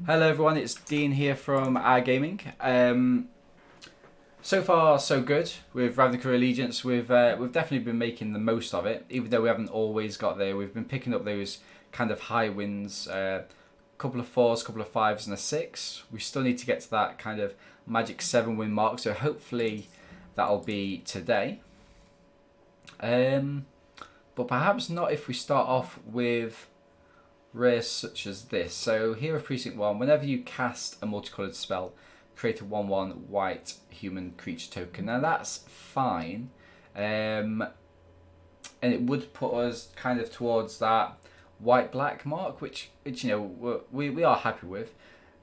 Hello everyone, it's Dean here from Our Gaming. So far so good with Ravnica Allegiance. We've definitely been making the most of it, even though we haven't always got there. We've been picking up those kind of high wins, couple of fours, couple of fives, and a six. We still need to get to that kind of magic 7 win mark, so hopefully that'll be today. But perhaps not if we start off with rares such as this. So Hero Precinct 1, whenever you cast a multicoloured spell, create a 1/1 white human creature token. Now that's fine, and it would put us kind of towards that white-black mark, which you know we are happy with.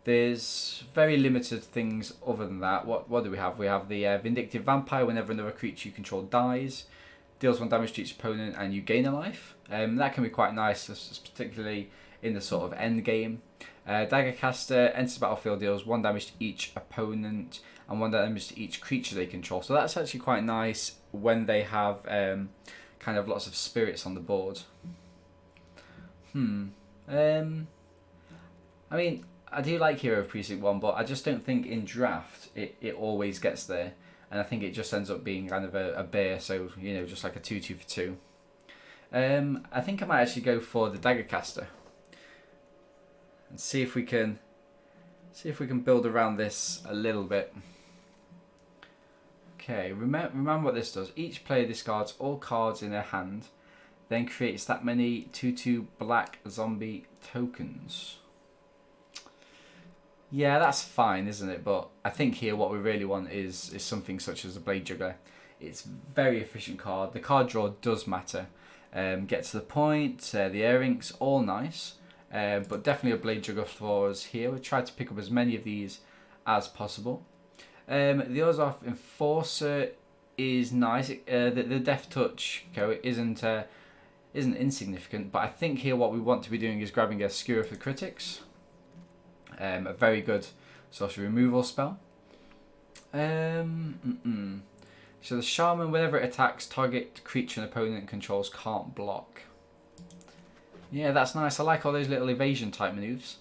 There's very limited things other than that. What do we have? We have the Vindictive Vampire. Whenever another creature you control dies, deals 1 damage to each opponent and you gain a life. That can be quite nice, particularly in the sort of end game. Daggercaster enters the battlefield, deals 1 damage to each opponent and 1 damage to each creature they control. So that's actually quite nice when they have kind of lots of spirits on the board. I mean, I do like Hero of Precinct 1, but I just don't think in draft it always gets there. And I think it just ends up being kind of a bear, so, you know, just like a 2/2 for 2. I think I might actually go for the Daggercaster. And see if we can build around this a little bit. Okay, remember what this does. Each player discards all cards in their hand, then creates that many 2/2 black zombie tokens. Yeah, that's fine, isn't it? But I think here what we really want is something such as a Blade Juggler. It's a very efficient card. The card draw does matter. Get to the point, the earrings, all nice. But definitely a Blade Juggler for us here. We'll try to pick up as many of these as possible. The Orzhov Enforcer is nice. The Death Touch isn't insignificant, but I think here what we want to be doing is grabbing a Skewer for Critics. A very good sorcery removal spell. So the Shaman, whenever it attacks, target creature an opponent controls can't block. Yeah, that's nice. I like all those little evasion type moves.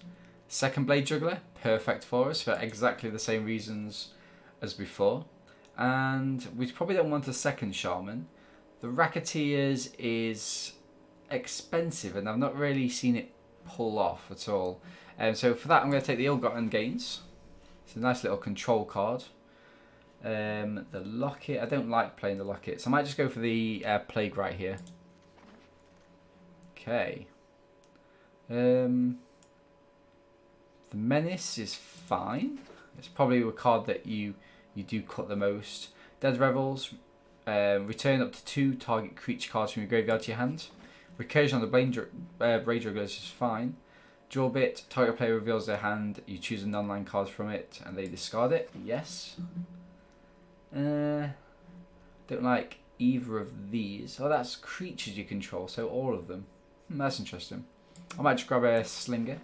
Second Blade Juggler, perfect for us for exactly the same reasons as before. And we probably don't want a second Shaman. The Racketeers is expensive, and I've not really seen it pull off at all. So for that, I'm going to take the Ill-Gotten Gains. It's a nice little control card. The Locket, I don't like playing the Locket, so I might just go for the Plague right here. Okay. The Menace is fine. It's probably a card that you do cut the most. Dead Revels, return up to 2 target creature cards from your graveyard to your hand. Recursion on the Blade Jugglers is fine. Draw bit, target player reveals their hand, you choose a non-land card from it and they discard it. Yes. Don't like either of these. Oh, that's creatures you control, so all of them. That's interesting. I might just grab a Slinger.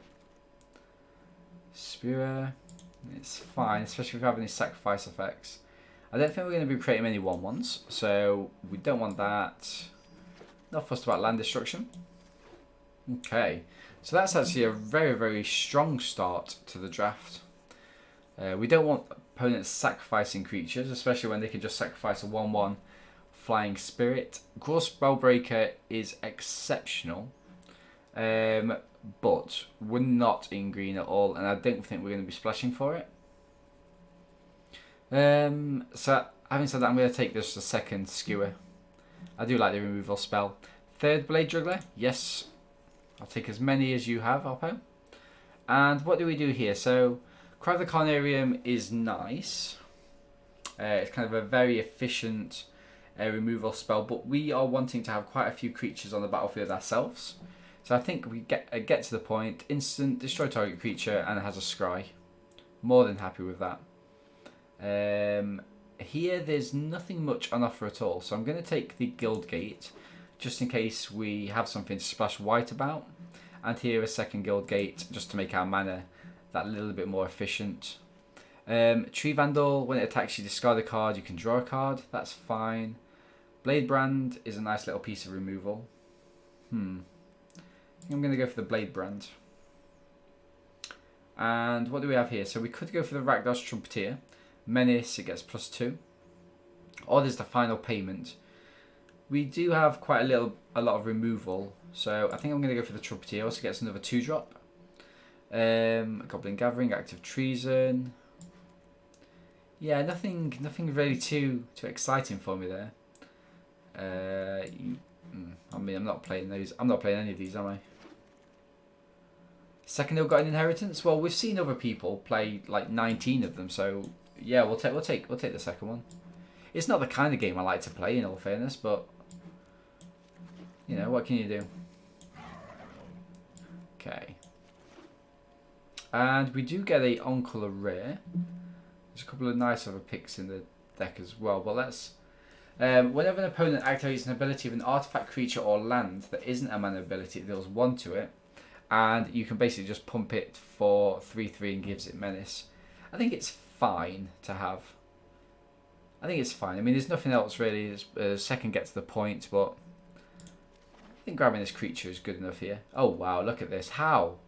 Spear. It's fine, especially if we have any sacrifice effects. I don't think we're going to be creating many 1/1s, so we don't want that. Not fussed about land destruction. Okay, so that's actually a very, very strong start to the draft. We don't want opponents sacrificing creatures, especially when they can just sacrifice a 1/1 flying spirit. Gross Spellbreaker is exceptional, but we're not in green at all, and I don't think we're going to be splashing for it. So having said that, I'm going to take this a second Skewer. I do like the removal spell. Third Blade Juggler, yes. I'll take as many as you have, Alpo. And what do we do here? So, Cry of the Carnarium is nice. It's kind of a very efficient removal spell, but we are wanting to have quite a few creatures on the battlefield ourselves. So I think we get to the point, instant, destroy target creature, and it has a scry. More than happy with that. Here, there's nothing much on offer at all, so I'm going to take the Guildgate, just in case we have something to splash white about. And here a second Guildgate, just to make our mana that little bit more efficient. Tree Vandal, when it attacks you discard a card, you can draw a card, that's fine. Blade Brand is a nice little piece of removal. I think I'm going to go for the Blade Brand. And what do we have here? So we could go for the Rakdos Trumpeter. Menace, it gets +2. Or there's the final payment. We do have quite a lot of removal. So I think I'm going to go for the Trumpeter. Also gets another 2-drop. Goblin Gathering, Active Treason. Yeah, nothing really too exciting for me there. I mean, I'm not playing those. I'm not playing any of these, am I? Second Ill-Gotten Inheritance. Well, we've seen other people play like 19 of them, so yeah, we'll take the second one. It's not the kind of game I like to play, in all fairness, but you know, what can you do? Okay. And we do get a on-colour rare. There's a couple of nice other picks in the deck as well, but let's... whenever an opponent activates an ability of an artifact, creature or land that isn't a mana ability, it deals 1 to it. And you can basically just pump it for 3/3 and gives it menace. I think it's fine to have. I think it's fine. I mean, there's nothing else really. Second gets the point, but I think grabbing this creature is good enough here. Oh wow, look at this. How?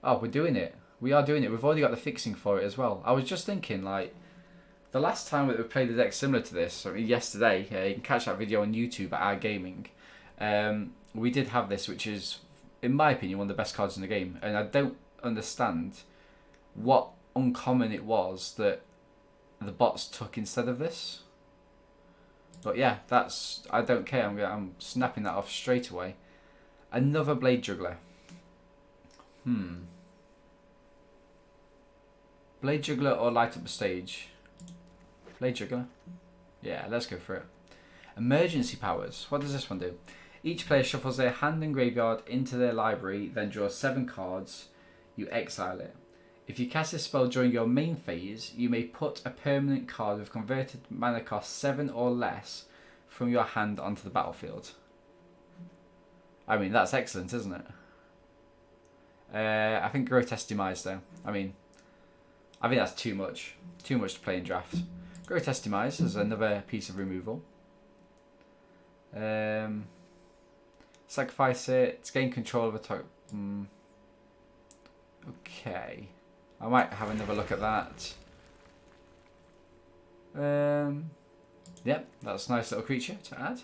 Oh, we're doing it. We are doing it. We've already got the fixing for it as well. I was just thinking, like, the last time that we played a deck similar to this, I mean, yesterday, you can catch that video on YouTube at Our Gaming. We did have this, which is, in my opinion, one of the best cards in the game. And I don't understand what uncommon it was that the bots took instead of this. But yeah, I don't care. I'm snapping that off straight away. Another Blade Juggler. Blade Juggler or Light Up the Stage? Blade Juggler. Yeah, let's go for it. Emergency powers. What does this one do? Each player shuffles their hand and graveyard into their library, then draws 7 cards. You exile it. If you cast this spell during your main phase, you may put a permanent card with converted mana cost 7 or less from your hand onto the battlefield. I mean, that's excellent, isn't it? I think Grotesque Demise, though. I mean, I think that's too much. Too much to play in draft. Grotesque Demise is another piece of removal. Sacrifice it. Gain control of a target. Okay. I might have another look at that. Yep, that's a nice little creature to add.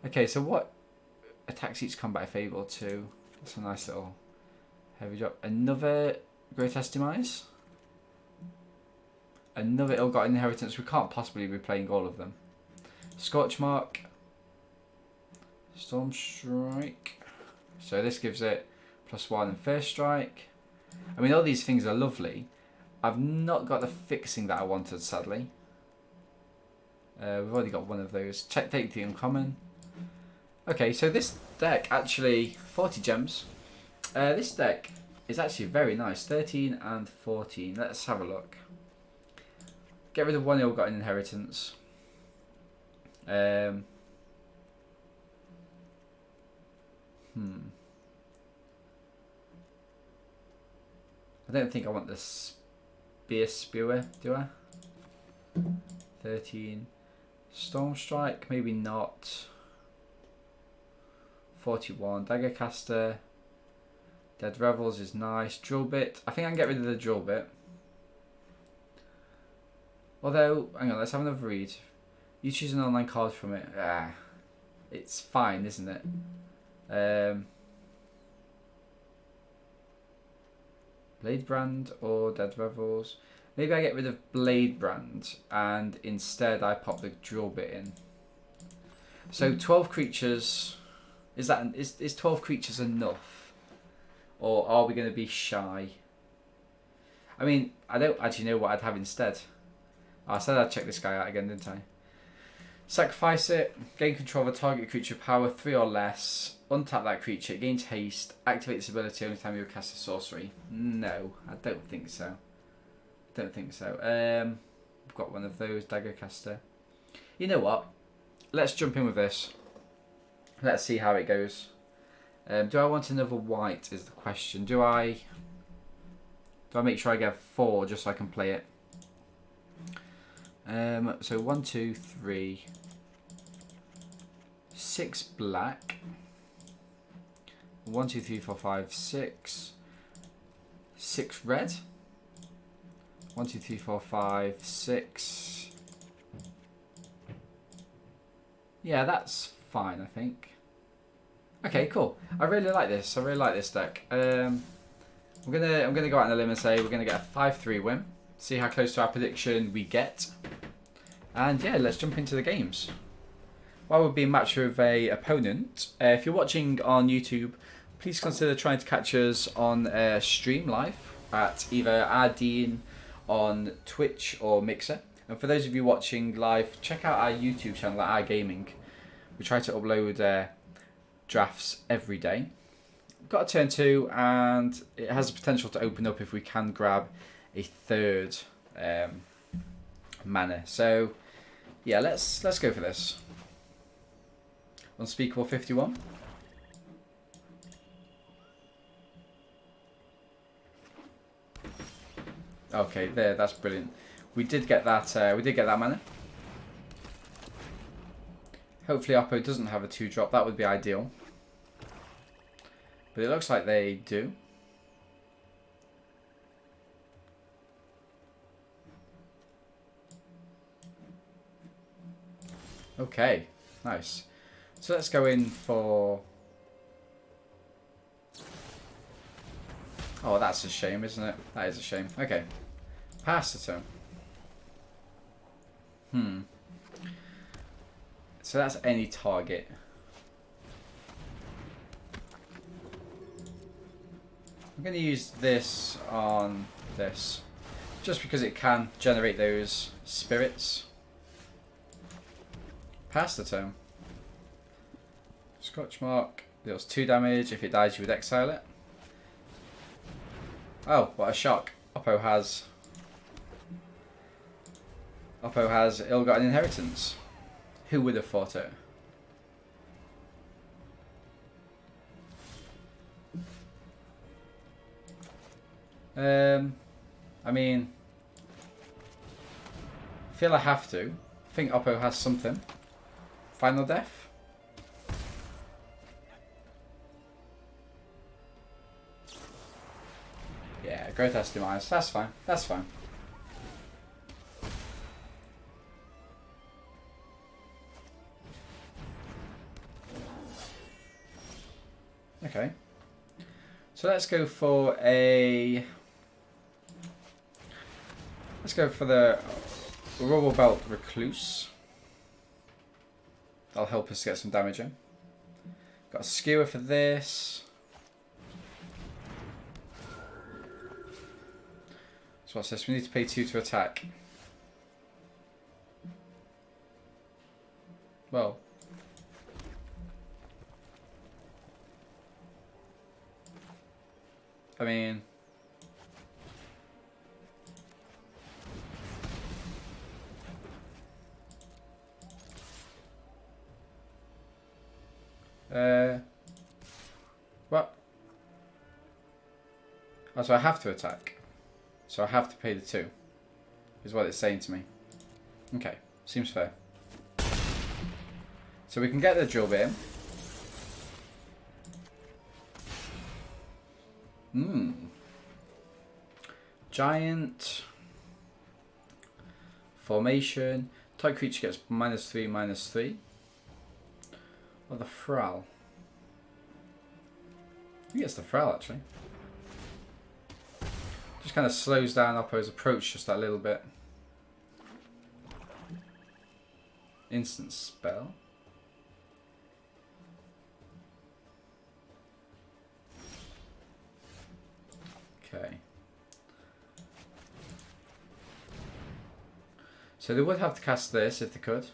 Okay, so what attacks each combat if able to? That's a nice little heavy drop. Another Grotesque Demise. Another Ill-Gotten Inheritance. We can't possibly be playing all of them. Scorchmark. Storm Strike. So this gives it +1 in first strike. I mean, all these things are lovely. I've not got the fixing that I wanted, sadly. We've already got one of those. Take the uncommon. Okay, so this deck actually 40 gems. This deck is actually very nice. 13 and 14. Let's have a look. Get rid of one Ill-Gotten Inheritance. I don't think I want this Spear, do I? 13. Storm Strike, maybe not. 41. Dagger Caster. Dead Revels is nice. Drill Bit. I think I can get rid of the Drill Bit. Although, hang on, let's have another read. You choose an online card from it. It's fine, isn't it? Blade Brand or Dead Revels. Maybe I get rid of Blade Brand and instead I pop the Drill Bit in. So 12 creatures. Is 12 creatures enough? Or are we going to be shy? I mean, I don't actually know what I'd have instead. I said I'd check this guy out again, didn't I? Sacrifice it, gain control of a target creature power 3 or less, untap that creature, it gains haste, activate this ability only time you cast a sorcery. No, I don't think so. Don't think so. I've got one of those, Dagger Caster. You know what? Let's jump in with this. Let's see how it goes. Do I want another white is the question. Do I make sure I get 4 just so I can play it? So 1, 2, 3, 6 black. 1, 2, 3, 4, 5, 6. 6 red. 1, 2, 3, 4, 5, 6. Yeah, that's fine, I think. Okay, cool. I really like this. I really like this deck. I'm gonna go out on a limb and say we're gonna get a 5-3 win. See how close to our prediction we get. And yeah, let's jump into the games. While we're being matched with a opponent, if you're watching on YouTube, please consider trying to catch us on stream live at either Ardeen on Twitch or Mixer. And for those of you watching live, check out our YouTube channel at Our Gaming. We try to upload drafts every day. We've got a turn 2, and it has the potential to open up if we can grab a third mana. So yeah, let's go for this. Unspeakable 51. Okay, there. That's brilliant. We did get that. We did get that mana. Hopefully, Oppo doesn't have a 2-drop. That would be ideal. But it looks like they do. Okay, nice. So let's go in for... Oh, that's a shame, isn't it? That is a shame. Okay. Pass the turn. So that's any target. I'm going to use this on this. Just because it can generate those spirits. Pass the turn. Scotch Mark deals 2 damage. If it dies, you would exile it. Oh, what a shock. Oppo has ill-gotten inheritance. Who would have thought it? I mean, I feel I have to. I think Oppo has something. Final death? Yeah, Grotesque Demise. That's fine. That's fine. Okay. So let's go for a... Let's go for the Rubble Belt Recluse. That'll help us get some damage in. Got a Skewer for this. So what's this? We need to pay 2 to attack. Well. I mean... What? Oh, so I have to attack. So I have to pay the 2. Is what it's saying to me. Okay, seems fair. So we can get the drill bit in. Giant. Formation. Type creature gets -3/-3. Or the Thrall. I think it's the Thrall actually. Just kind of slows down Oppo's approach just that little bit. Instant spell. Okay. So they would have to cast this if they could.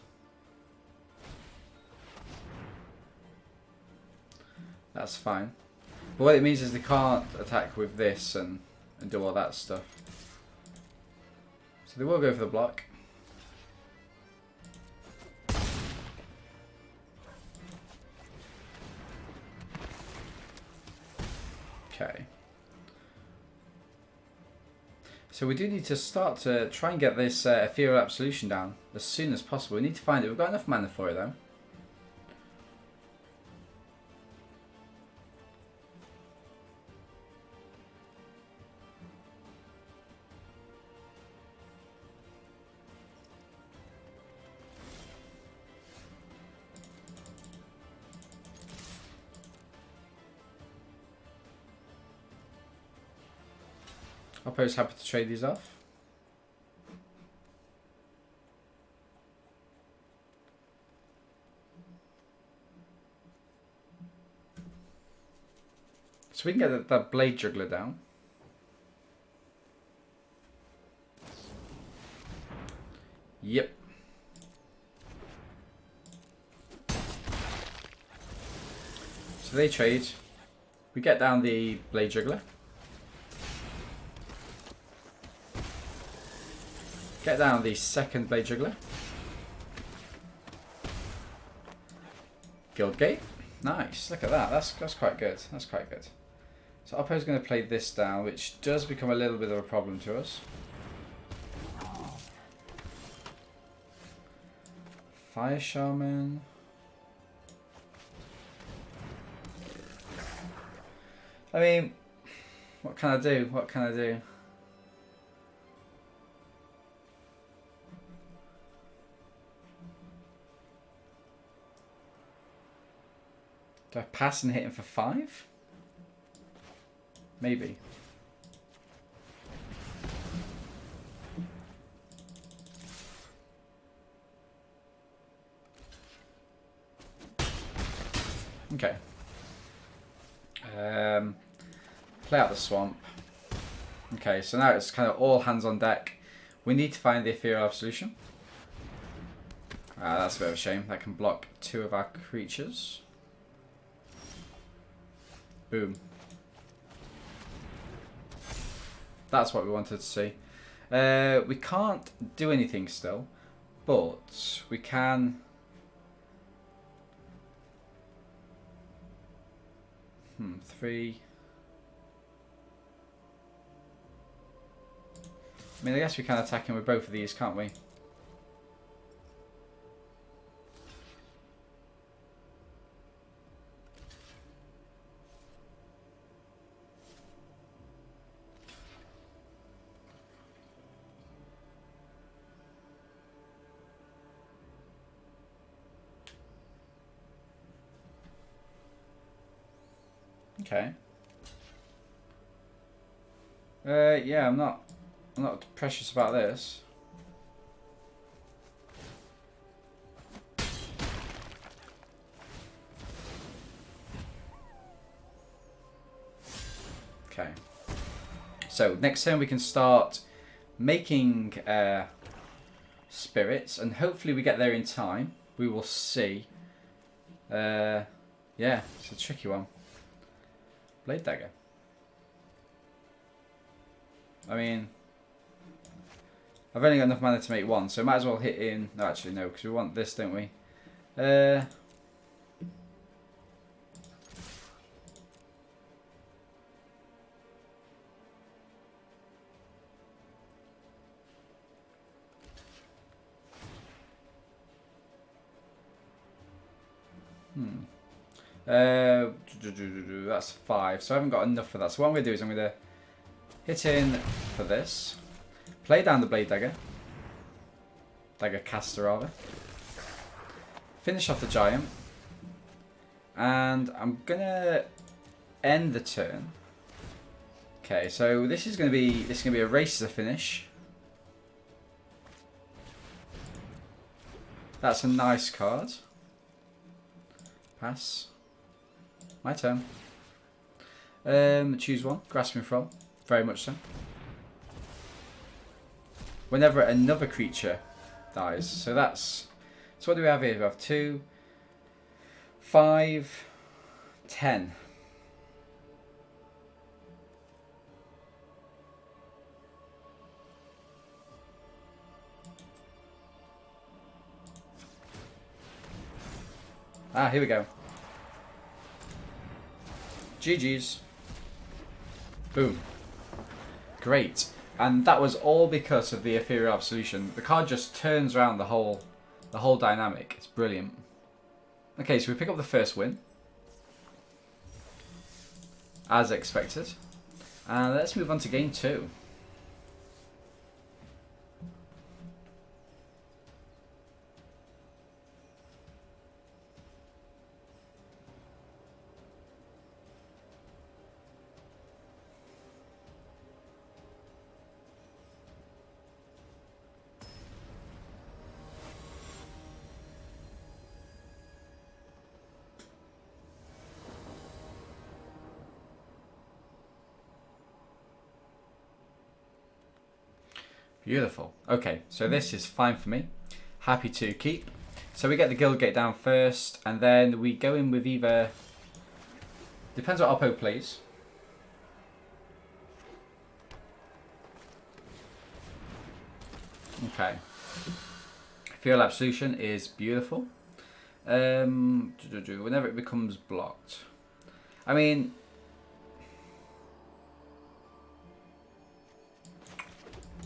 That's fine. But what it means is they can't attack with this and do all that stuff. So they will go for the block. Okay. So we do need to start to try and get this Ethereal Absolution down as soon as possible. We need to find it. We've got enough mana for it though. Oppo's happy to trade these off. So we can get that Blade Juggler down. Yep. So they trade. We get down the Blade Juggler. Get down the second Blade Juggler. Guildgate. Nice. Look at that. That's quite good. That's quite good. So Oppo's going to play this down, which does become a little bit of a problem to us. Fire Shaman. I mean, what can I do? What can I do? Do I pass and hit him for 5? Maybe. Okay. Play out the swamp. Okay, so now it's kind of all hands on deck. We need to find the Ethereal Absolution. That's a bit of a shame. That can block 2 of our creatures. Boom. That's what we wanted to see. We can't do anything still, but we can... 3... I mean, I guess we can attack him with both of these, can't we? Okay. Yeah, I'm not precious about this. Okay. So next turn we can start making spirits, and hopefully we get there in time. We will see. Yeah, it's a tricky one. Blade Dagger. I mean, I've only got enough mana to make 1, so might as well hit in. No, actually, no, because we want this, don't we? That's 5, so I haven't got enough for that. So what I'm going to do is I'm going to hit in for this, play down the Blade Dagger, Dagger Caster rather, finish off the Giant, and I'm going to end the turn. Okay, so this is going to be a race to the finish. That's a nice card. Pass. My turn. Choose one. Grasping from. Very much so. Whenever another creature dies. So that's... So what do we have here? We have 2, 5, 10. Here we go. GG's. Boom. Great. And that was all because of the Ethereal Absolution. The card just turns around the whole dynamic. It's brilliant. Okay, so we pick up the first win. As expected. And let's move on to game 2. Beautiful. Okay, so this is fine for me. Happy to keep. So we get the guild gate down first, and then we go in with either... Depends what Oppo plays. Okay. Fuel Absolution is beautiful. Whenever it becomes blocked. I mean...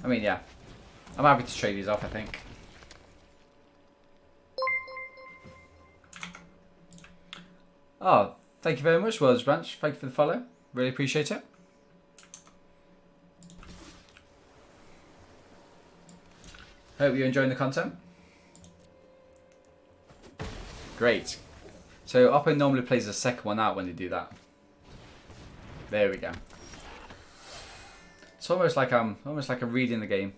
yeah. I'm happy to trade these off, I think. Oh, thank you very much, World's Branch. Thank you for the follow. Really appreciate it. Hope you're enjoying the content. Great. So Oppo normally plays the second one out when they do that. There we go. It's almost like I'm reading the game.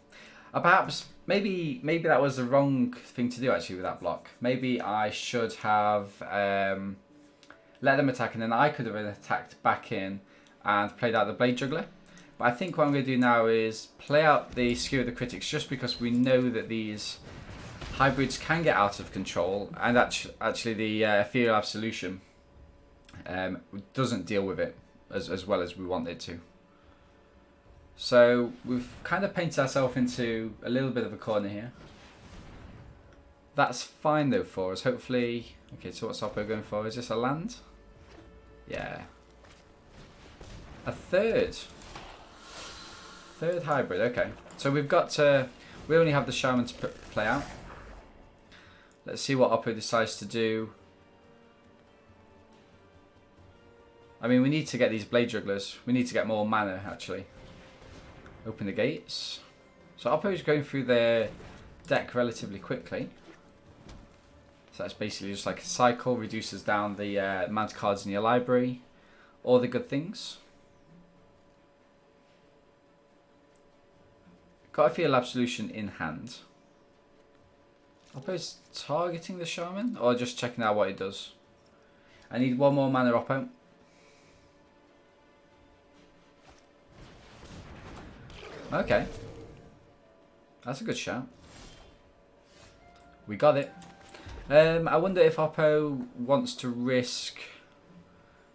Perhaps maybe that was the wrong thing to do actually with that block. Maybe I should have let them attack, and then I could have attacked back in and played out the Blade Juggler. But I think what I'm going to do now is play out the Skew of the Critics, just because we know that these hybrids can get out of control, and actually the Ethereal Absolution doesn't deal with it as well as we want it to. So we've kind of painted ourselves into a little bit of a corner here. That's fine though for us, hopefully. Okay, so what's Oppo going for? Is this a land? Yeah. A third hybrid, okay. So we've got to, we only have the Shaman to play out. Let's see what Oppo decides to do. I mean, we need to get these Blade Jugglers. We need to get more mana, actually. Open the gates. So Oppo is going through their deck relatively quickly. So that's basically just like a cycle, reduces down the amount of cards in your library. All the good things. Got a Ethereal Absolution in hand. Oppo's targeting the Shaman, or just checking out what it does. I need one more mana, Oppo. Okay. That's a good shout. We got it. I wonder if Oppo wants to risk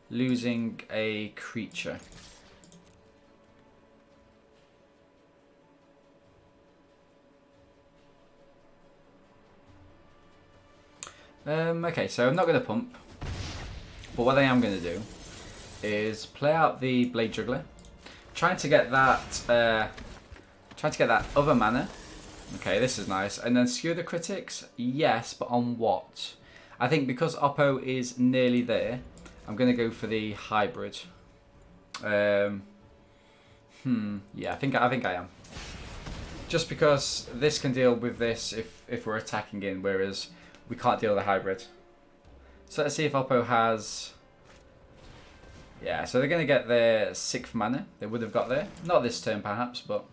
losing a creature. Okay, so I'm not going to pump. But what I am going to do is play out the Blade Juggler. Trying to get that other mana. Okay, this is nice. And then Skew the Critics, yes, but on what? I think because Oppo is nearly there, I'm going to go for the hybrid. Yeah, I think I am. Just because this can deal with this if we're attacking in, whereas we can't deal with the hybrid. So let's see if Oppo has... Yeah, so they're going to get their 6th mana. They would have got there. Not this turn perhaps, but...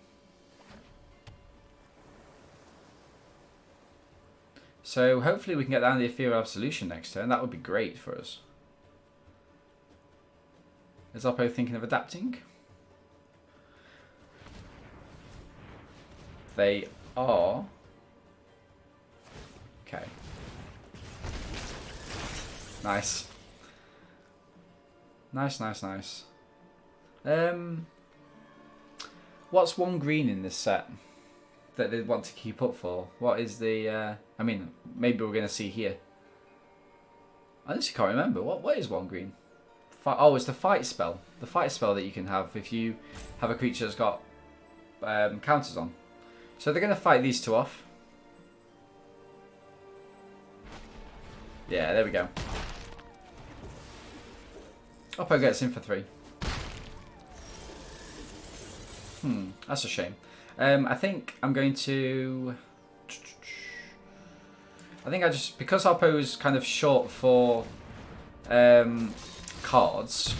So hopefully we can get down the Ethereal Absolution next turn. That would be great for us. Is Oppo thinking of adapting? They are. Okay. Nice. Nice. What's one green in this set that they want to keep up for? What is the... I mean, maybe we're going to see here. I honestly can't remember. What is one green? Oh, it's the fight spell. The fight spell that you can have if you have a creature that's got counters on. So they're going to fight these two off. Yeah, there we go. Oppo gets in for 3. That's a shame. I think I'm going to... I think because Oppo is kind of short for cards,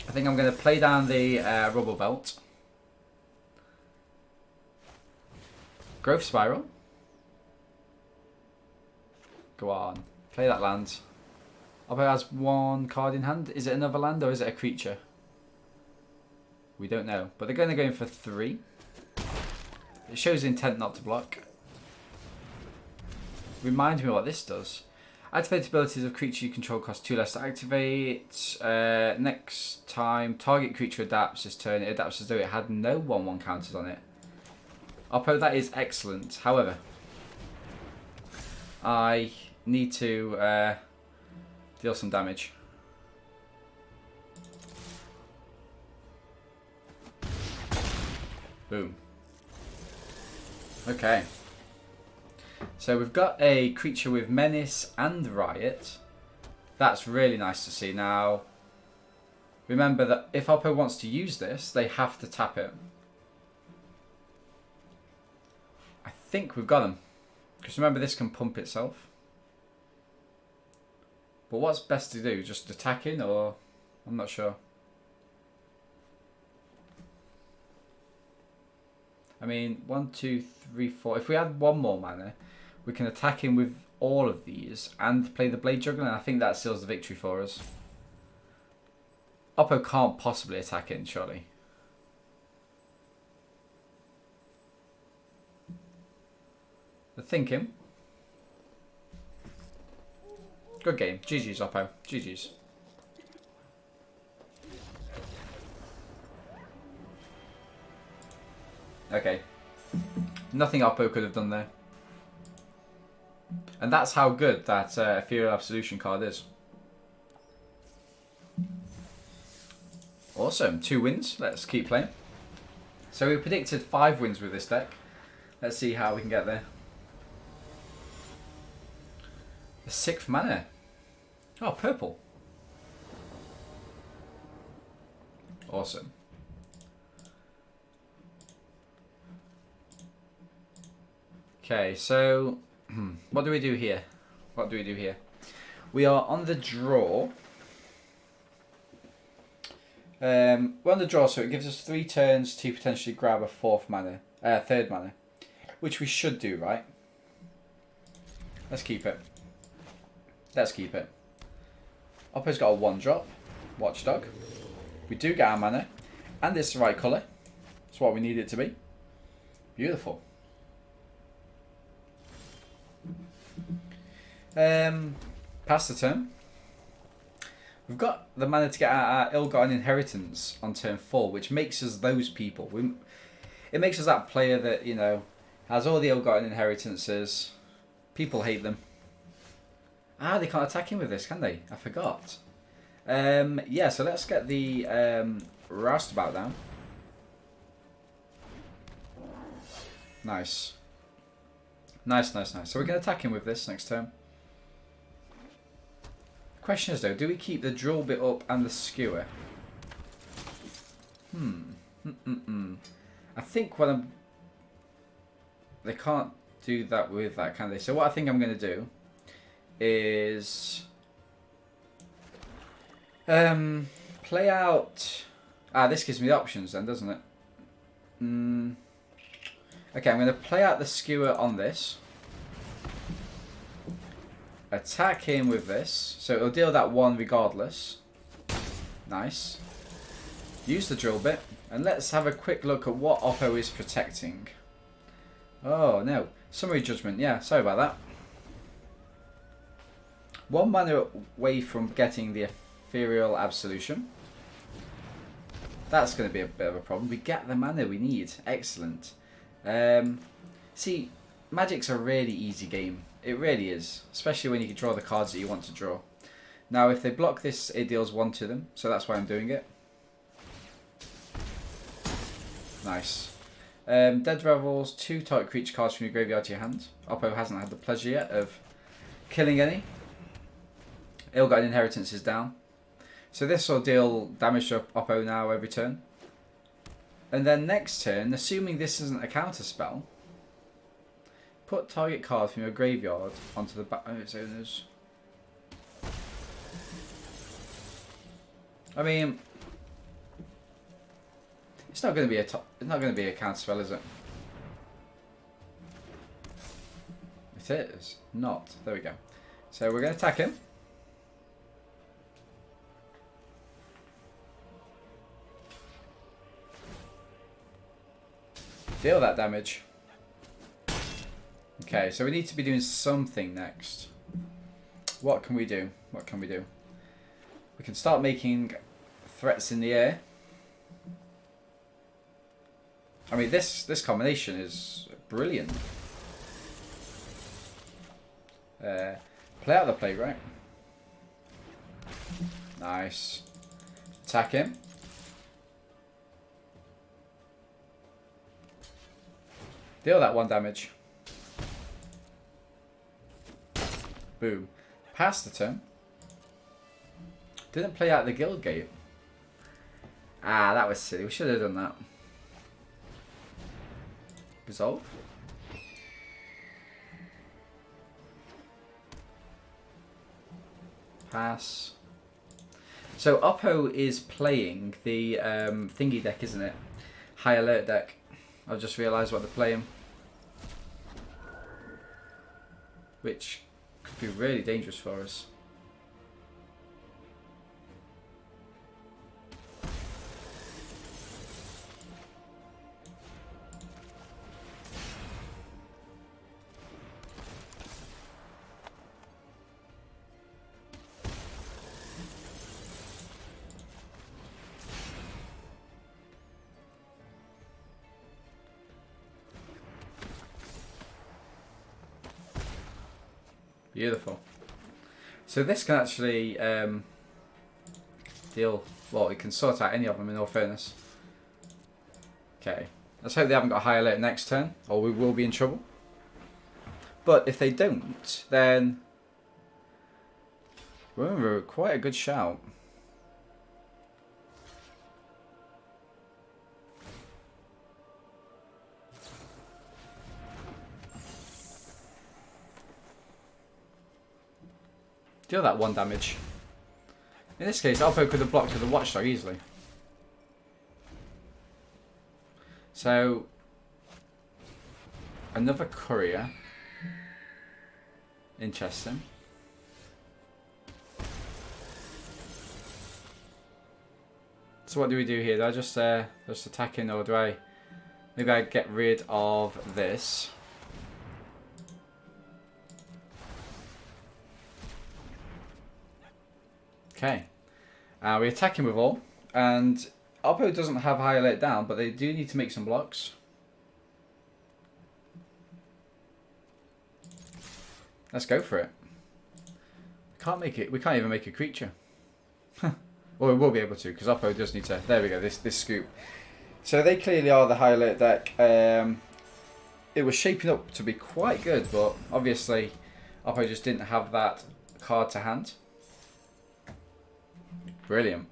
I think I'm going to play down the Rubble Belt. Growth Spiral. Go on. Play that land. Oppo has 1 card in hand. Is it another land or is it a creature? We don't know. But they're going to go in for 3. It shows intent not to block. Remind me what this does. Activate abilities of creature you control cost 2 less to activate. Next time target creature adapts this turn, it adapts as though it had no 1/1 counters on it. Oppo, that is excellent. However, I need to deal some damage. Boom. Okay. So we've got a creature with Menace and Riot. That's really nice to see. Now, remember that if Oppo wants to use this, they have to tap it. I think we've got them. Because remember, this can pump itself. But what's best to do? Just attacking, or I'm not sure. I mean, 1, 2, 3, 4. If we add one more mana, we can attack him with all of these and play the Blade Juggler, and I think that seals the victory for us. Oppo can't possibly attack it, surely. They're thinking. Good game. GG's, Oppo. GG's. Okay. Nothing Oppo could have done there. And that's how good that Ethereal Absolution card is. Awesome. 2 wins. Let's keep playing. So we predicted 5 wins with this deck. Let's see how we can get there. The 6th mana. Oh, purple. Awesome. Okay, so what do we do here? What do we do here? We are on the draw. We're on the draw, so it gives us 3 turns to potentially grab a 4th mana, 3rd mana, which we should do, right? Let's keep it. Let's keep it. Oppo's got a 1-drop, Watchdog. We do get our mana, and it's the right colour. It's what we need it to be. Beautiful. Pass the turn. We've got the mana to get our ill-gotten inheritance on turn 4, which makes us those people. It makes us that player that, you know, has all the ill-gotten inheritances. People hate them. Ah, they can't attack him with this, can they? I forgot. Yeah, so let's get the Roustabout down. Nice. Nice, nice, nice. So we're going to attack him with this next turn. Question is though, do we keep the drill bit up and the skewer? I think what I'm... They can't do that with that, can they? So what I think I'm going to do is... play out... Ah, this gives me the options then, doesn't it? Okay, I'm going to play out the skewer on this. Attack him with this. So it'll deal that 1 regardless. Nice. Use the drill bit. And let's have a quick look at what Oppo is protecting. Oh, no. Summary Judgment. Yeah, sorry about that. 1 mana away from getting the Ethereal Absolution. That's going to be a bit of a problem. We get the mana we need. Excellent. See, Magic's a really easy game. It really is, especially when you can draw the cards that you want to draw. Now, if they block this, it deals 1 to them, so that's why I'm doing it. Nice. Dead Revels, 2 target creature cards from your graveyard to your hand. Oppo hasn't had the pleasure yet of killing any. Ill-Gotten Inheritance is down. So this will deal damage to Oppo now every turn. And then next turn, assuming this isn't a counter spell, put target card from your graveyard onto the back of its owners. I mean, it's not going to be a counter spell, is it? It is not. There we go. So we're going to attack him. Deal that damage. Okay, so we need to be doing something next. What can we do? What can we do? We can start making threats in the air. I mean, this combination is brilliant. Play out the play, right? Nice. Attack him. Deal that 1 damage. Boom. Pass the turn. Didn't play out the guild gate. Ah, that was silly. We should have done that. Resolve. Pass. So Oppo is playing the thingy deck, isn't it? High alert deck. I've just realised what they're playing. Which could be really dangerous for us. Beautiful. So this can actually deal, well, it can sort out any of them in all fairness. Okay, let's hope they haven't got a high alert next turn, or we will be in trouble. But if they don't, then we're quite a good shout. Deal that 1 damage. In this case, Oppo could have blocked with the Watchdog easily. So, another courier. Interesting. So what do we do here? Do I just attack in, or do I... Maybe I get rid of this. Okay, we're attacking with all, and Oppo doesn't have high alert down, but they do need to make some blocks. Let's go for it. Can't make it. We can't even make a creature. Well, we will be able to, because Oppo does need to. There we go. This scoop. So they clearly are the high alert deck. It was shaping up to be quite good, but obviously Oppo just didn't have that card to hand. Brilliant.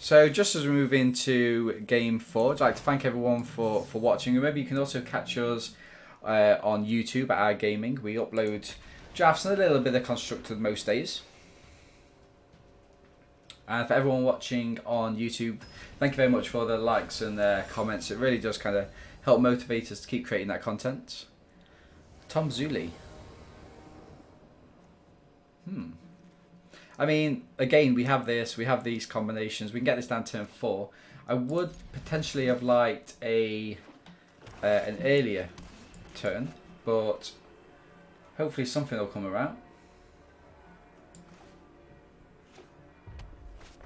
So just as we move into game 4, I'd like to thank everyone for watching. Remember, you can also catch us on YouTube at Our Gaming. We upload drafts and a little bit of Constructed most days. And for everyone watching on YouTube, thank you very much for the likes and comments. It really does kind of help motivate us to keep creating that content. Tom Zuli. I mean, again, we have this, we have these combinations. We can get this down turn 4. I would potentially have liked an earlier turn, but hopefully something will come around.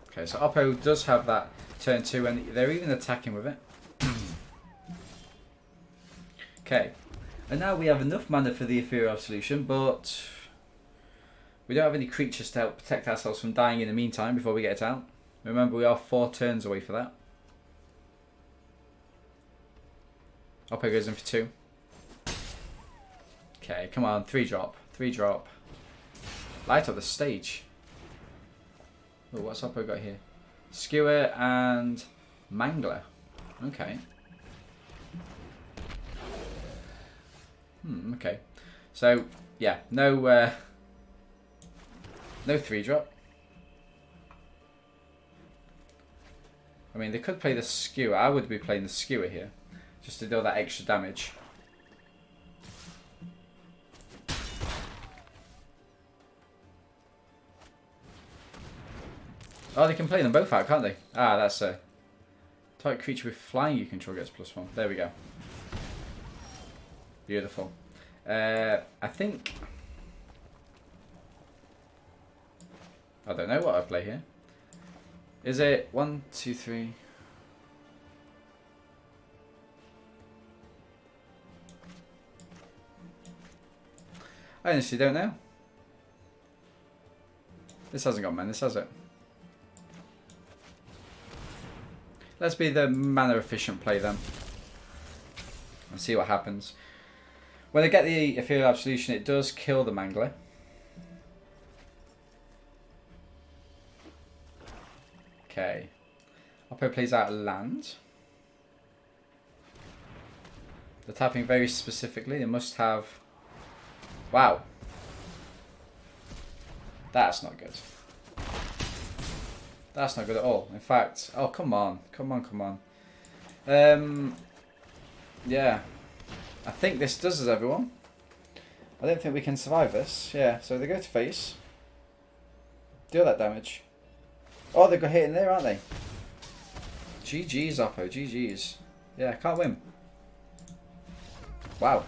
Okay, so Oppo does have that turn 2, and they're even attacking with it. Okay, and now we have enough mana for the Ethereal Solution, but we don't have any creatures to help protect ourselves from dying in the meantime before we get it out. Remember, we are 4 turns away for that. Oppo goes in for 2. Okay, come on, 3 drop. 3 drop. Light up the stage. Oh, what's Oppo got here? Skewer and Mangler. Okay. Okay. So, yeah, no 3 drop. I mean, they could play the Skewer. I would be playing the Skewer here, just to deal that extra damage. Oh, they can play them both out, can't they? Ah, that's a target creature with flying you control gets +1. There we go. Beautiful. I think... I don't know what I play here. Is it 1, 2, 3? I honestly don't know. This hasn't got menace, has it? Let's be the mana efficient play then. And see what happens. When I get the Ethereal Absolution, it does kill the Mangler. Okay. Oppo plays out land. They're tapping very specifically. They must have... Wow. That's not good. That's not good at all. In fact... Oh, come on. Come on, come on. Yeah. I think this does us, everyone. I don't think we can survive this. Yeah, so they go to face. Deal that damage. Oh, they've got hit in there, aren't they? GG's, Oppo. GG's. Yeah, can't win. Wow.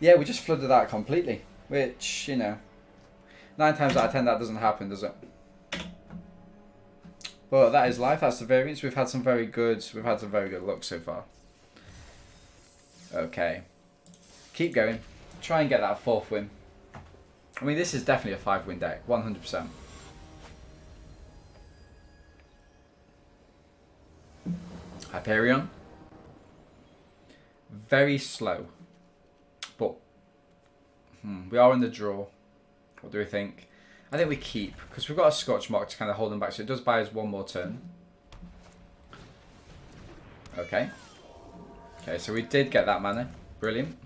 Yeah, we just flooded that completely. Which, you know, 9 times out of 10 that doesn't happen, does it? But that is life. That's the variance. We've had some very good luck so far. Okay. Keep going. Try and get that 4th win. I mean, this is definitely a 5-win deck. 100%. Hyperion. Very slow. But we are in the draw. What do we think? I think we keep, because we've got a Scotch Mark to kind of hold them back, so it does buy us 1 more turn. Okay. Okay, so we did get that mana. Brilliant.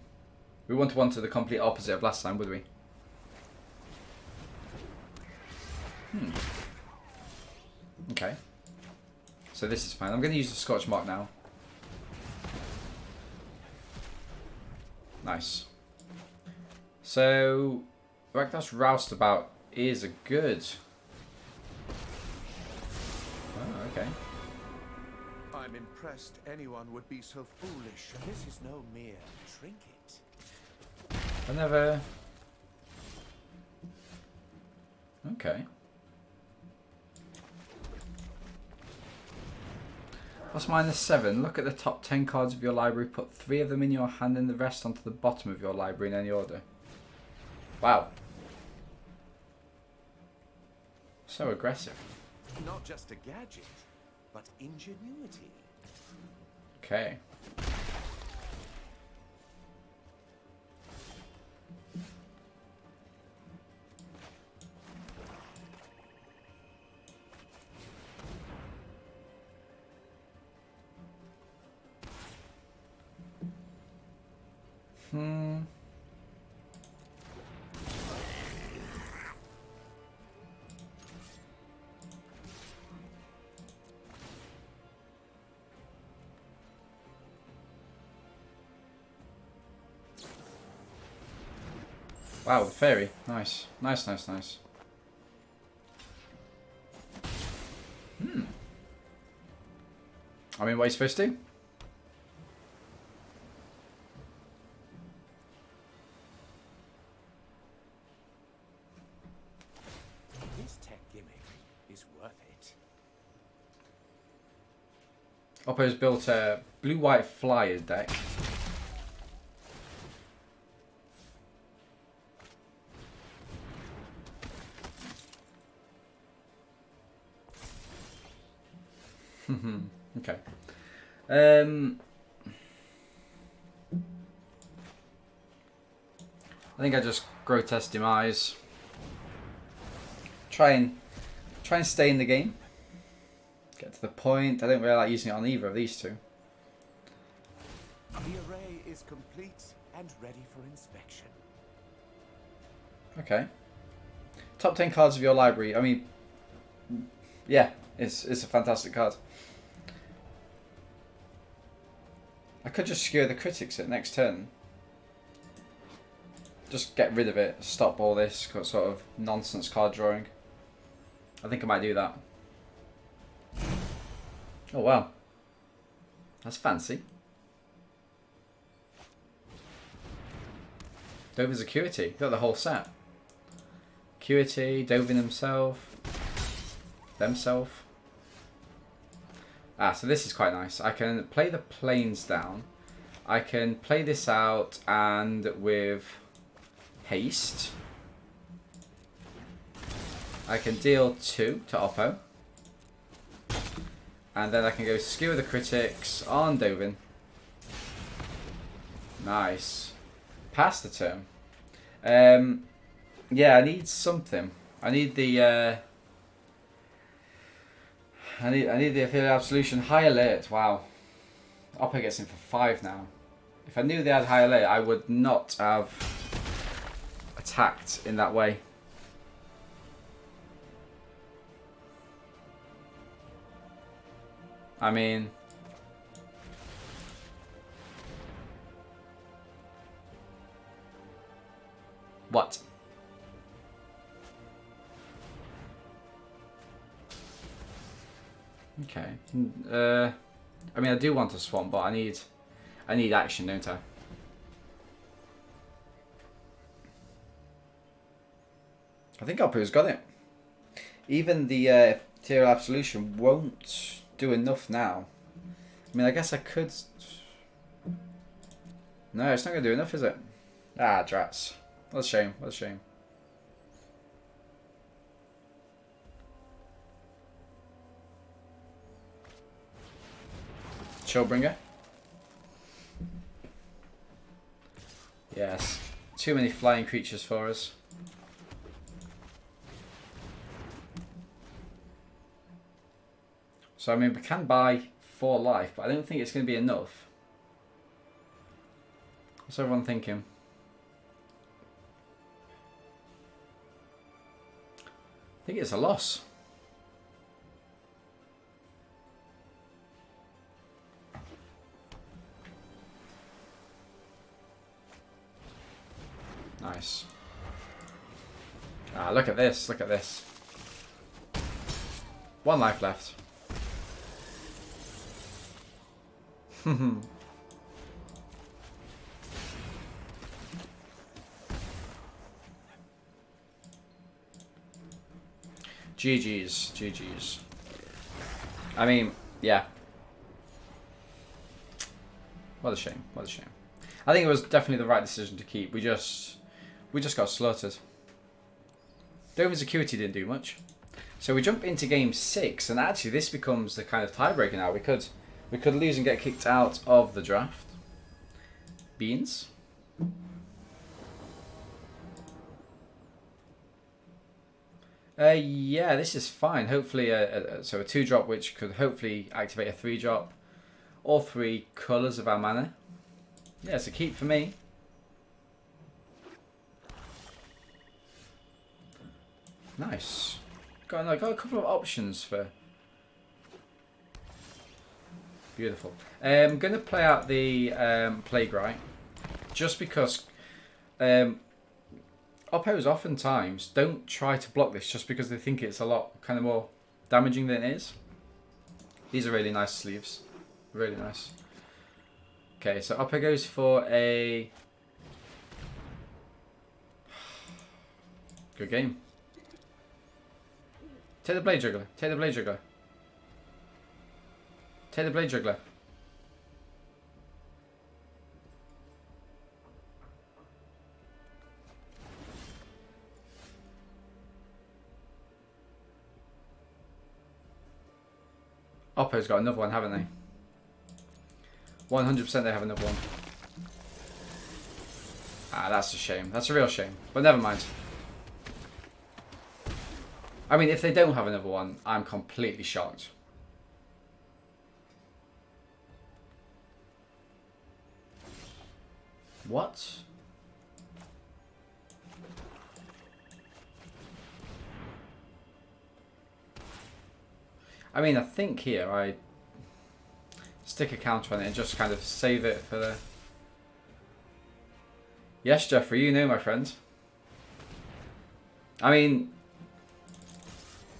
We wouldn't want to the complete opposite of last time, would we? Okay. So this is fine. I'm going to use the Scotch Mark now. Nice. So, Ragnar's Roustabout is a good. Oh, okay. I'm impressed anyone would be so foolish. This is no mere trinket. I never... Okay. Plus -7. Look at the top 10 cards of your library. Put 3 of them in your hand and the rest onto the bottom of your library in any order. Wow. So aggressive. Not just a gadget, but ingenuity. Okay. Wow, fairy. Nice. Nice, nice, nice. I mean, what are you supposed to do? This tech gimmick is worth it. Oppo's built a blue-white flyers deck. Okay. I think I just grotesque demise. Try and stay in the game. Get to the point. I don't really like using it on either of these two. The array is complete and ready for inspection. Okay. Top 10 cards of your library. I mean, yeah, it's a fantastic card. I could just skewer the critics at next turn. Just get rid of it. Stop all this sort of nonsense card drawing. I think I might do that. Oh wow. That's fancy. Dovin's Acuity. Got the whole set. Acuity, Dovin himself. Themself. Ah, so this is quite nice. I can play the planes down. I can play this out and with haste. I can deal 2 to Oppo. And then I can go skewer the critics on Dovin. Nice. Pass the turn. Yeah, I need something. I need the I need the Ethereal Absolution. High Alert. Wow. Oppo gets in for 5 now. If I knew they had High Alert, I would not have attacked in that way. I mean, what? Okay. I mean, I do want a swamp, but I need action, don't I? I think Oppo's got it. Even the Ethereal Absolution won't do enough now. I mean, I guess I could. No, it's not going to do enough, is it? Ah, drats. What a shame. What a shame. Chillbringer. Yes. Too many flying creatures for us. So, I mean, we can buy 4 life, but I don't think it's going to be enough. What's everyone thinking? I think it's a loss. Nice. Ah, look at this. Look at this. 1 life left. GG's. GG's. I mean, yeah. What a shame. What a shame. I think it was definitely the right decision to keep. We just got slaughtered. Dovin's Acuity didn't do much. So we jump into game 6, and actually this becomes the kind of tiebreaker now. We could lose and get kicked out of the draft. Beans. Yeah, this is fine. Hopefully, so a 2-drop which could hopefully activate a 3-drop. All 3 colours of our mana. Yeah, it's a keep for me. Nice. Got a couple of options for. Beautiful. I'm going to play out the Plague Rite, just because Oppos oftentimes don't try to block this just because they think it's a lot kind of more damaging than it is. These are really nice sleeves. Really nice. Okay, so Oppo goes for a good game. Take the Blade Juggler. Take the Blade Juggler. Take the Blade Juggler. Oppo's got another one, haven't they? 100% they have another one. Ah, that's a shame. That's a real shame. But never mind. I mean, if they don't have another one, I'm completely shocked. What? I mean, I think here I stick a counter on it and just kind of save it for the... Yes, Jeffrey, you know, my friend. I mean,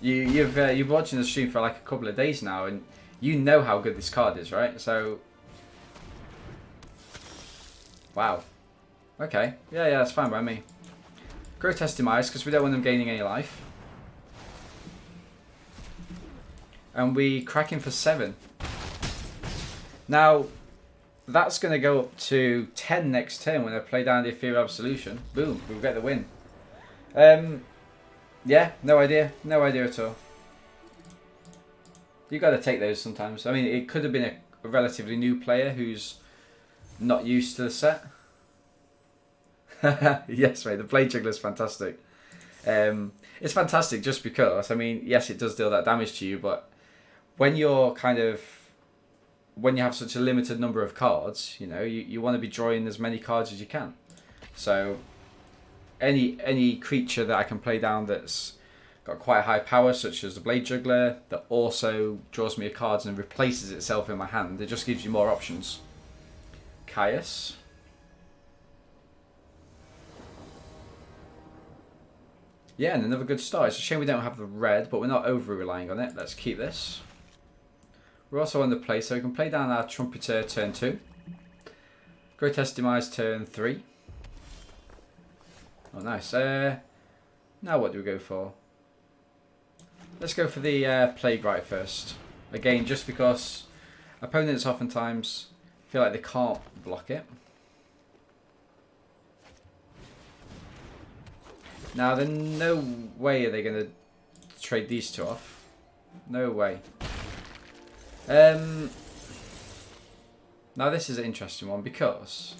you've been watching the stream for like a couple of days now, and you know how good this card is, right? So, wow. Okay. Yeah, that's fine by me. Grotesque Demise, because we don't want them gaining any life. And we crack him for 7. Now, that's going to go up to 10 next turn when I play down the Ethereal Absolution. Boom, we'll get the win. Yeah, no idea. No idea at all. You got to take those sometimes. I mean, it could have been a relatively new player who's not used to the set. Yes, mate, the Blade Juggler is fantastic. It's fantastic just because, I mean, yes, it does deal that damage to you, but when you're when you have such a limited number of cards, you know, you want to be drawing as many cards as you can. So any creature that I can play down that's got quite a high power, such as the Blade Juggler, that also draws me a card and replaces itself in my hand, it just gives you more options. Caius. Yeah, and another good start. It's a shame we don't have the red, but we're not over relying on it. Let's keep this. We're also on the play, so we can play down our Trumpeter turn 2. Grotesque Demise turn 3. Oh, nice. Now what do we go for? Let's go for the Plague Rite first. Again, just because opponents oftentimes feel like they can't block it. Now, there's no way are they going to trade these two off. No way. Now, this is an interesting one because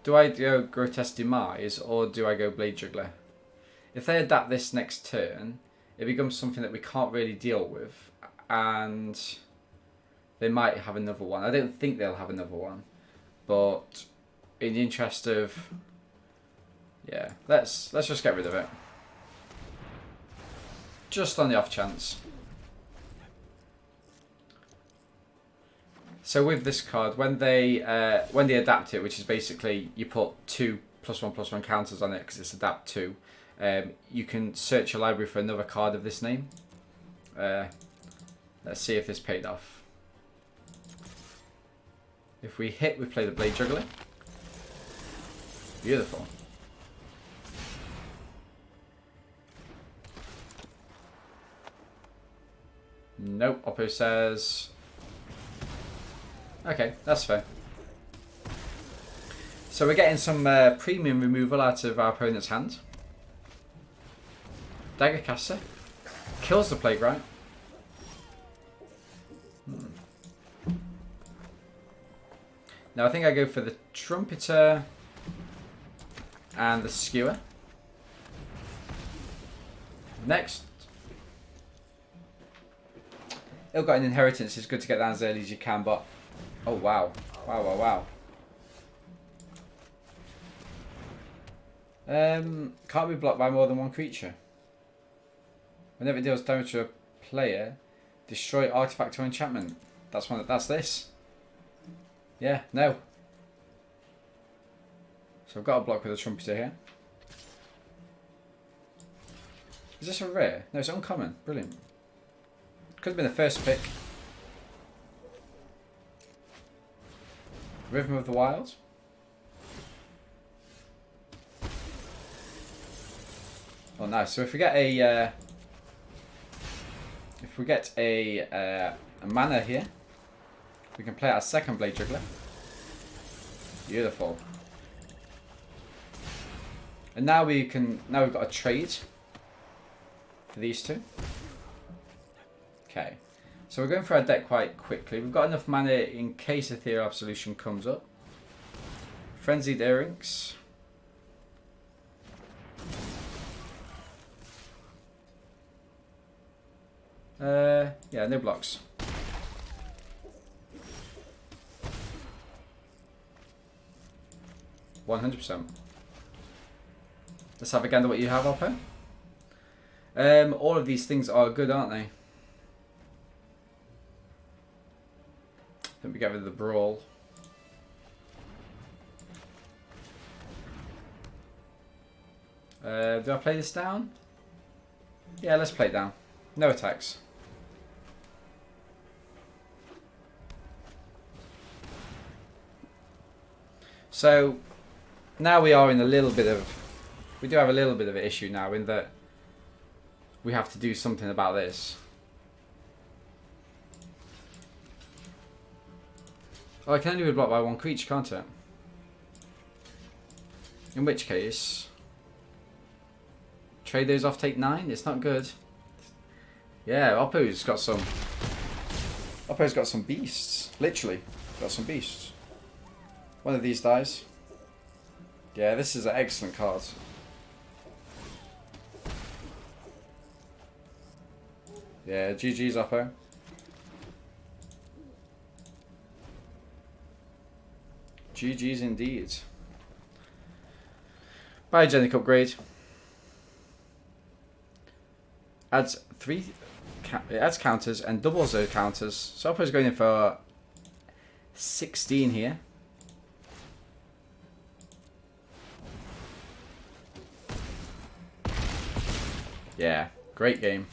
do I go Grotesque Demise or do I go Blade Juggler? If they adapt this next turn, it becomes something that we can't really deal with, and they might have another one. I don't think they'll have another one, but in the interest of, yeah, let's just get rid of it, just on the off chance. So with this card, when they adapt it, which is basically you put 2 +1/+1 counters on it because it's adapt 2, you can search your library for another card of this name. Let's see if this paid off. If we hit, we play the Blade Juggler. Beautiful. Nope, Oppo says... Okay, that's fair. So we're getting some premium removal out of our opponent's hand. Dagger Caster. Kills the Plague Rite. Now I think I go for the Trumpeter and the Skewer. Next. Ill-Gotten Inheritance is good to get down as early as you can, but... Oh, wow. Wow. Can't be blocked by more than one creature. Whenever it deals damage to a player, destroy artifact or enchantment. That's this. Yeah, no. So I've got a block with a Trumpeter here. Is this a rare? No, it's uncommon. Brilliant. Could have been the first pick. Rhythm of the Wild. Oh, nice. So if we get a mana here, we can play our second Blade Juggler. Beautiful. And now we've got a trade for these two. Okay. So we're going through our deck quite quickly. We've got enough mana in case Ethereal Absolution comes up. Frenzied Earrings. Yeah, no blocks. %. Let's have a gander what you have, Oppo. All of these things are good, aren't they? Then we get rid of the Brawl. Do I play this down? Yeah, let's play it down. No attacks. So, now we are in a little bit of... We do have a little bit of an issue now in that we have to do something about this. Oh, I can only be blocked by one creature, can't it? In which case... Trade those off, take 9? It's not good. Yeah, Oppo's got some... Oppo's got some beasts. Literally. Got some beasts. One of these dies. Yeah, this is an excellent card. Yeah, GG's Oppo. GG's indeed. Biogenic upgrade. Adds 3... It adds counters and doubles those counters. So Oppo's going in for 16 here. Yeah, great game.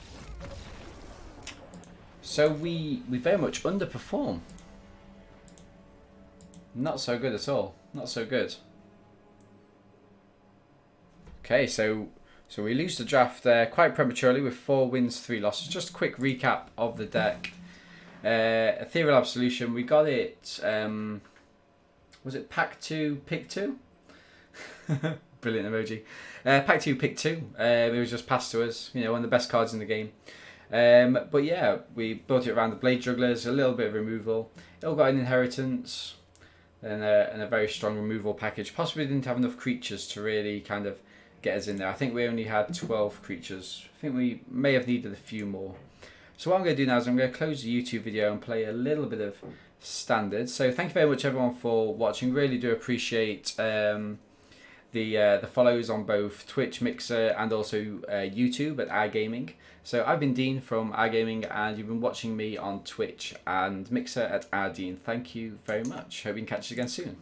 So we very much underperform. Not so good at all. Not so good. Okay, so we lose the draft quite prematurely with 4 wins, 3 losses. Just a quick recap of the deck. Ethereal Absolution, we got it... was it Pack 2, Pick 2? Brilliant emoji. Pack 2, Pick 2. It was just passed to us. You know, one of the best cards in the game. But yeah, we built it around the Blade Jugglers, a little bit of removal. It all got an Inheritance and a very strong removal package. Possibly didn't have enough creatures to really kind of get us in there. I think we only had 12 creatures. I think we may have needed a few more. So what I'm going to do now is I'm going to close the YouTube video and play a little bit of Standard. So thank you very much everyone for watching. Really do appreciate the follows on both Twitch, Mixer and also YouTube at iGaming. So I've been Dean from iGaming and you've been watching me on Twitch and Mixer at rdean. Thank you very much. Hope we can catch you again soon.